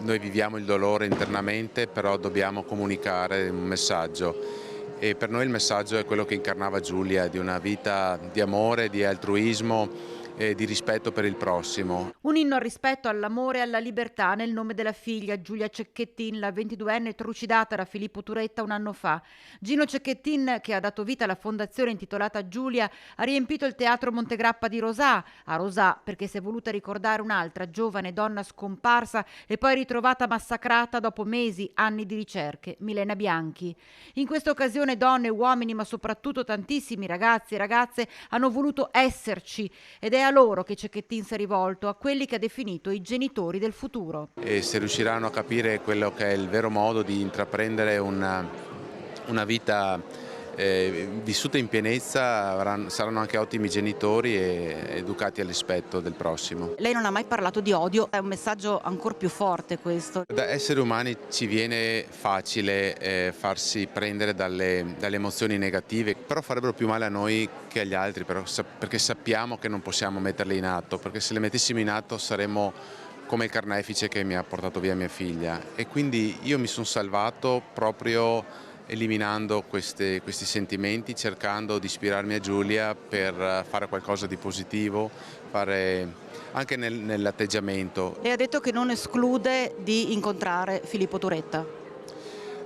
noi viviamo il dolore internamente, però dobbiamo comunicare un messaggio. E per noi il messaggio è quello che incarnava Giulia, di una vita di amore, di altruismo e di rispetto per il prossimo. Un inno al rispetto, all'amore e alla libertà nel nome della figlia Giulia Cecchettin, la 22enne trucidata da Filippo Turetta un anno fa. Gino Cecchettin, che ha dato vita alla fondazione intitolata Giulia, ha riempito il teatro Montegrappa di Rosà, a Rosà perché si è voluta ricordare un'altra giovane donna scomparsa e poi ritrovata massacrata dopo mesi, anni di ricerche, Milena Bianchi. In questa occasione donne, uomini, ma soprattutto tantissimi ragazzi e ragazze hanno voluto esserci ed è a loro che Cecchettin si è rivolto, a quelli che ha definito i genitori del futuro. E se riusciranno a capire quello che è il vero modo di intraprendere una vita vissuta in pienezza, saranno anche ottimi genitori e educati al rispetto del prossimo. Lei non ha mai parlato di odio, è un messaggio ancora più forte questo. Da esseri umani ci viene facile farsi prendere dalle emozioni negative, però farebbero più male a noi che agli altri, perché sappiamo che non possiamo metterle in atto, perché se le mettessimo in atto saremmo come il carnefice che mi ha portato via mia figlia. E quindi io mi sono salvato proprio eliminando questi sentimenti, cercando di ispirarmi a Giulia per fare qualcosa di positivo, anche nell'atteggiamento. Lei ha detto che non esclude di incontrare Filippo Turetta.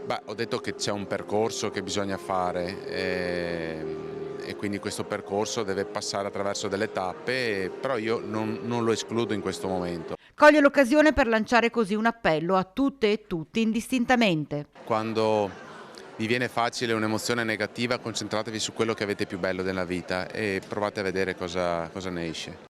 Beh, ho detto che c'è un percorso che bisogna fare e quindi questo percorso deve passare attraverso delle tappe, però io non lo escludo in questo momento. Coglie l'occasione per lanciare così un appello a tutte e tutti indistintamente. Quando vi viene facile un'emozione negativa, concentratevi su quello che avete più bello nella vita e provate a vedere cosa ne esce.